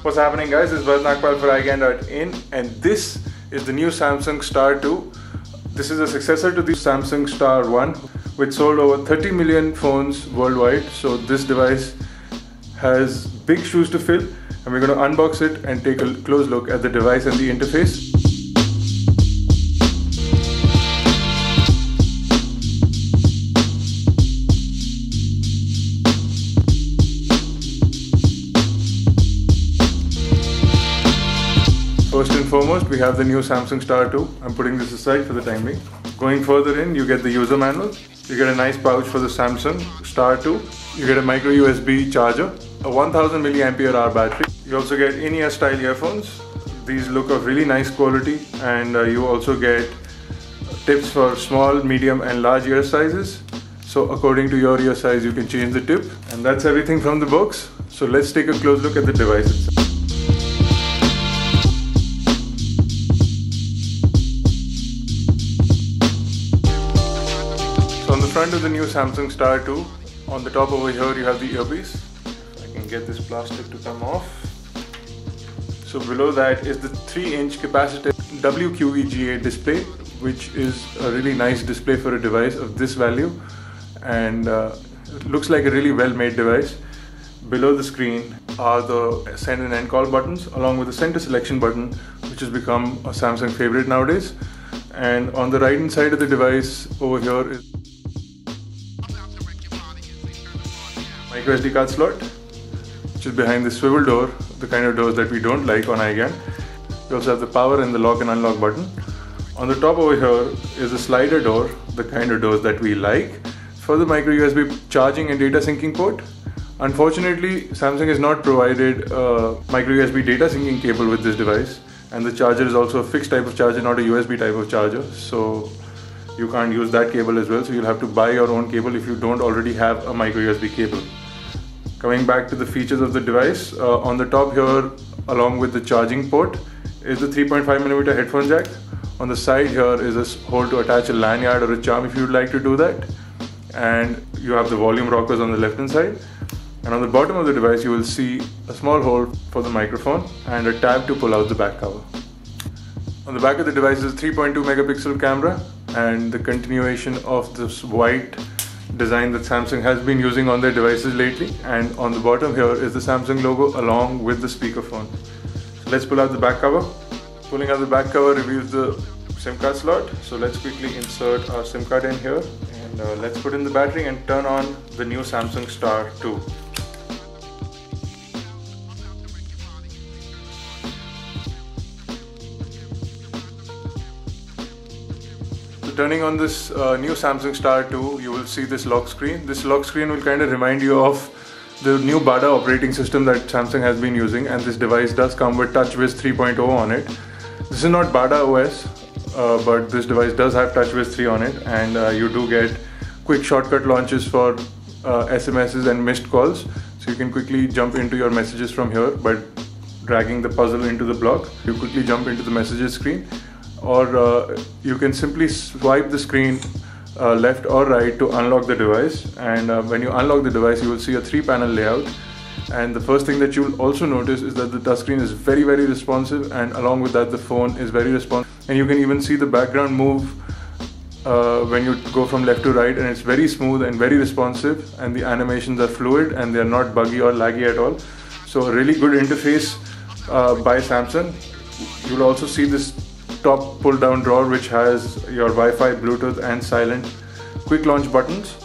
What's happening, guys? This is Nagpal for iGyaan.in, and this is the new Samsung Star 2. This is a successor to the Samsung Star 1, which sold over 30 million phones worldwide. So this device has big shoes to fill, and we're going to unbox it and take a close look at the device and the interface. First and foremost, we have the new Samsung Star 2. I'm putting this aside for the time being. Going further in, you get the user manual. You get a nice pouch for the Samsung Star 2. You get a micro USB charger, a 1000 mAh battery. You also get in-ear style earphones. These look of really nice quality, and you also get tips for small, medium and large ear sizes. So according to your ear size, you can change the tip. And that's everything from the box. So let's take a close look at the device itself. On the front of the new Samsung Star 2, on the top over here you have the earpiece. I can get this plastic to come off. So below that is the 3-inch capacitive WQVGA display, which is a really nice display for a device of this value, and it looks like a really well-made device. Below the screen are the send and end call buttons, along with the center selection button, which has become a Samsung favorite nowadays. And on the right hand side of the device over here is micro SD card slot, which is behind the swivel door, the kind of doors that we don't like on iGyaan. We also have the power and the lock and unlock button. On the top over here is a slider door, the kind of doors that we like, for the micro USB charging and data syncing port. Unfortunately, Samsung has not provided a micro USB data syncing cable with this device, and the charger is also a fixed type of charger, not a USB type of charger, so you can't use that cable as well. So you'll have to buy your own cable if you don't already have a micro USB cable. Coming back to the features of the device, on the top here, along with the charging port, is the 3.5mm headphone jack. On the side here is a hole to attach a lanyard or a charm if you'd like to do that. And you have the volume rockers on the left hand side. And on the bottom of the device you will see a small hole for the microphone and a tab to pull out the back cover. On the back of the device is a 3.2 megapixel camera and the continuation of this white design that Samsung has been using on their devices lately. And on the bottom here is the Samsung logo along with the speakerphone. So let's pull out the back cover. Pulling out the back cover reveals the SIM card slot. So let's quickly insert our SIM card in here, and let's put in the battery and turn on the new Samsung Star 2. Turning on this new Samsung Star 2, you will see this lock screen. This lock screen will kind of remind you of the new Bada operating system that Samsung has been using, and this device does come with TouchWiz 3.0 on it. This is not Bada OS, but this device does have TouchWiz 3 on it, and you do get quick shortcut launches for SMSs and missed calls. So you can quickly jump into your messages from here by dragging the puzzle into the block. You quickly jump into the messages screen, or you can simply swipe the screen left or right to unlock the device. And when you unlock the device, you will see a 3-panel layout. And the first thing that you will also notice is that the touchscreen is very responsive, and along with that the phone is very responsive. And you can even see the background move when you go from left to right, and it's very smooth and very responsive, and the animations are fluid and they are not buggy or laggy at all. So a really good interface by Samsung. You'll also see this top pull down drawer which has your Wi-Fi, Bluetooth and silent quick launch buttons,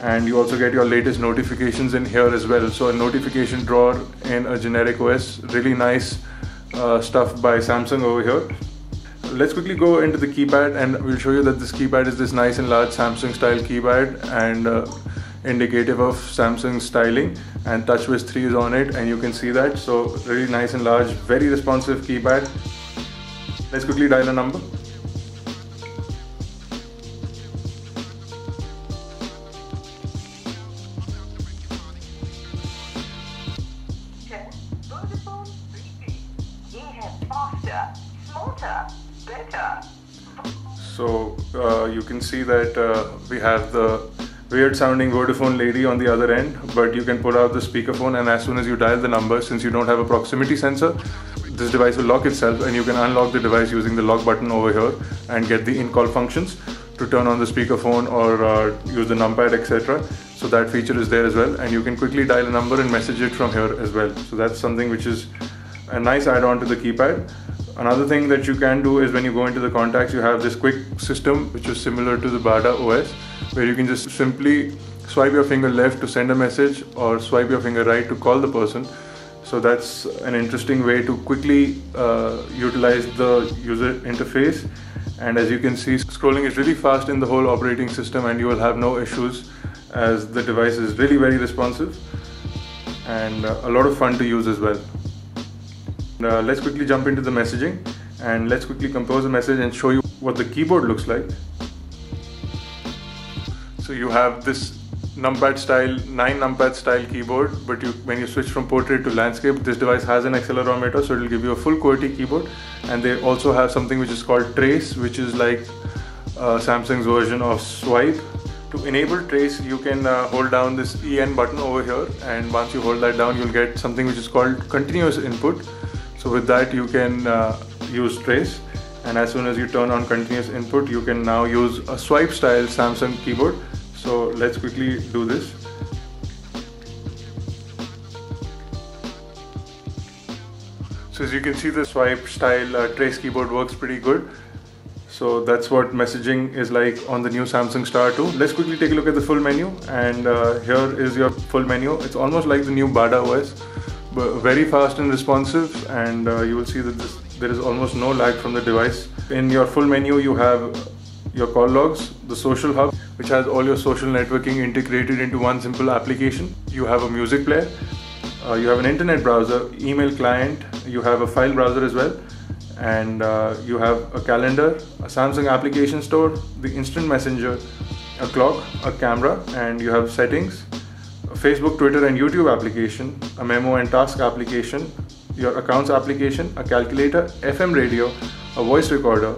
and you also get your latest notifications in here as well. So a notification drawer in a generic OS, really nice stuff by Samsung over here. Let's quickly go into the keypad, and we'll show you that this keypad is this nice and large Samsung style keypad, and indicative of Samsung styling, and TouchWiz 3 is on it, and you can see that. So really nice and large, very responsive keypad. Let's quickly dial a number. So you can see that we have the weird sounding Vodafone lady on the other end, but you can pull out the speakerphone, and as soon as you dial the number, since you don't have a proximity sensor, this device will lock itself, and you can unlock the device using the lock button over here and get the in-call functions to turn on the speakerphone or use the numpad, etc. So that feature is there as well, and you can quickly dial a number and message it from here as well. So that's something which is a nice add-on to the keypad. Another thing that you can do is when you go into the contacts, you have this quick system which is similar to the Bada OS, where you can just simply swipe your finger left to send a message or swipe your finger right to call the person. So that's an interesting way to quickly utilize the user interface. And as you can see, scrolling is really fast in the whole operating system, and you will have no issues as the device is really very responsive and a lot of fun to use as well. Let's quickly jump into the messaging, and let's quickly compose a message and show you what the keyboard looks like. So you have this numpad style, 9 numpad style keyboard, but when you switch from portrait to landscape, this device has an accelerometer, so it will give you a full QWERTY keyboard. And they also have something which is called Trace, which is like Samsung's version of Swipe. To enable Trace, you can hold down this EN button over here, and once you hold that down, you'll get something which is called Continuous Input. So with that, you can use Trace, and as soon as you turn on Continuous Input, you can now use a swipe style Samsung keyboard. So let's quickly do this. So as you can see, the swipe style Trace keyboard works pretty good. So that's what messaging is like on the new Samsung Star 2. Let's quickly take a look at the full menu, and here is your full menu. It's almost like the new Bada OS, but very fast and responsive, and you will see that there is almost no lag from the device. In your full menu, you have your call logs, the social hub, which has all your social networking integrated into one simple application. You have a music player, you have an internet browser, email client, you have a file browser as well, and you have a calendar, a Samsung application store, the instant messenger, a clock, a camera, and you have settings, a Facebook, Twitter and YouTube application, a memo and task application, your accounts application, a calculator, FM radio, a voice recorder,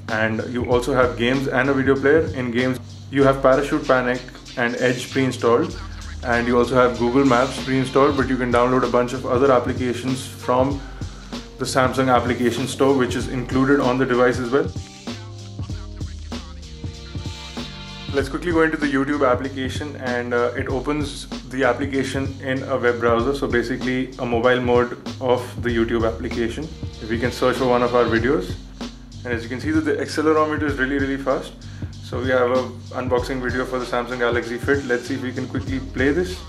and you also have games and a video player. In games, you have Parachute Panic and Edge pre-installed, and you also have Google Maps pre-installed, but you can download a bunch of other applications from the Samsung application store, which is included on the device as well. Let's quickly go into the YouTube application, and it opens the application in a web browser, so basically a mobile mode of the YouTube application. If we can search for one of our videos, and as you can see that the accelerometer is really fast. So we have an unboxing video for the Samsung Galaxy Fit. Let's see if we can quickly play this.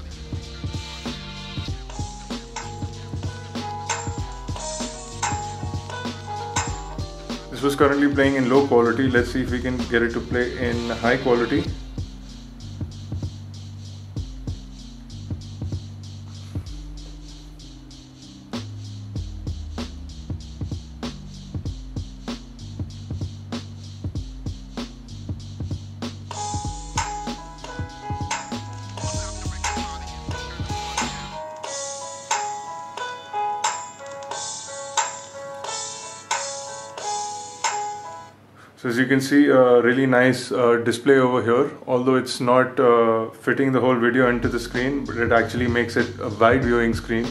This was currently playing in low quality. Let's see if we can get it to play in high quality. So as you can see, a really nice display over here, although it's not fitting the whole video into the screen, but it actually makes it a wide viewing screen.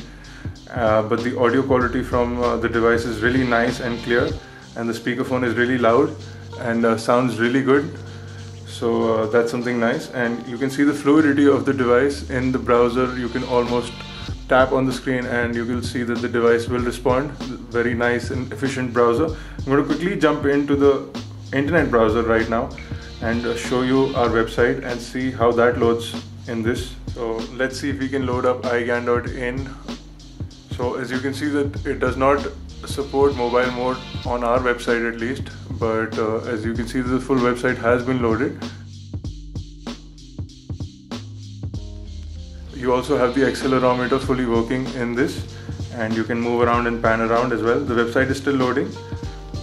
But the audio quality from the device is really nice and clear, and the speakerphone is really loud and sounds really good. So that's something nice, and you can see the fluidity of the device in the browser. You can almost tap on the screen and you will see that the device will respond. Very nice and efficient browser. I'm going to quickly jump into the internet browser right now and show you our website and see how that loads in this. So let's see if we can load up iGyaan.in. So as you can see that it does not support mobile mode on our website at least, but as you can see the full website has been loaded. You also have the accelerometer fully working in this, and you can move around and pan around as well. The website is still loading,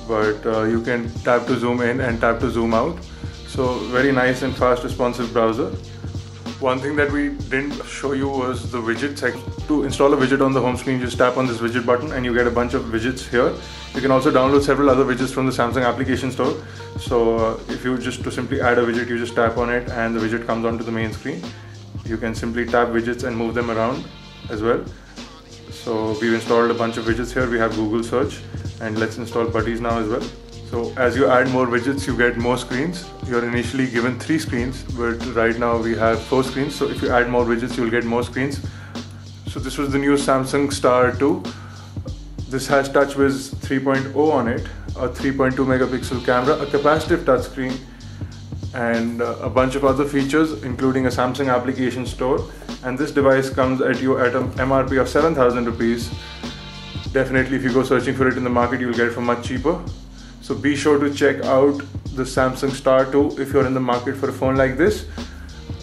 but you can tap to zoom in and tap to zoom out. So very nice and fast responsive browser. One thing that we didn't show you was the widget section. To install a widget on the home screen, just tap on this widget button and you get a bunch of widgets here. You can also download several other widgets from the Samsung application store. So if you just to simply add a widget, you just tap on it and the widget comes onto the main screen. You can simply tap widgets and move them around as well. So we've installed a bunch of widgets here. We have Google search, and let's install buddies now as well. So as you add more widgets, you get more screens. You're initially given 3 screens, but right now we have 4 screens. So if you add more widgets, you'll get more screens. So this was the new Samsung Star 2. This has TouchWiz 3.0 on it, a 3.2 megapixel camera, a capacitive touchscreen, and a bunch of other features, including a Samsung application store. And this device comes at you at an MRP of 7,000 rupees. Definitely, if you go searching for it in the market, you'll get it for much cheaper. So be sure to check out the Samsung Star 2 if you're in the market for a phone like this.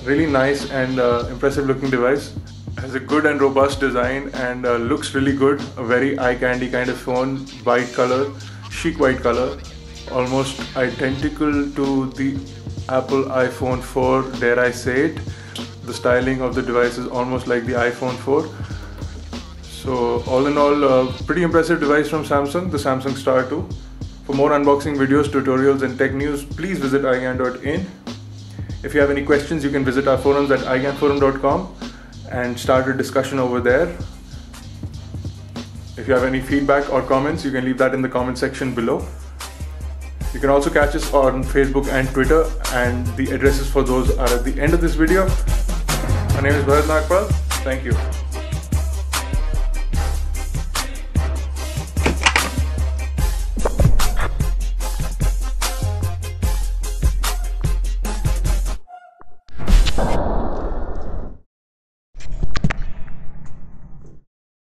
Really nice and impressive looking device. Has a good and robust design and looks really good. A very eye candy kind of phone, white color, chic white color, almost identical to the Apple iPhone 4, dare I say it. The styling of the device is almost like the iPhone 4. So all in all, a pretty impressive device from Samsung, the Samsung Star 2. For more unboxing videos, tutorials and tech news, please visit iGyaan.in. If you have any questions, you can visit our forums at igyaanforum.com and start a discussion over there. If you have any feedback or comments, you can leave that in the comment section below. You can also catch us on Facebook and Twitter, and the addresses for those are at the end of this video. My name is Bharat Nagpal. Thank you.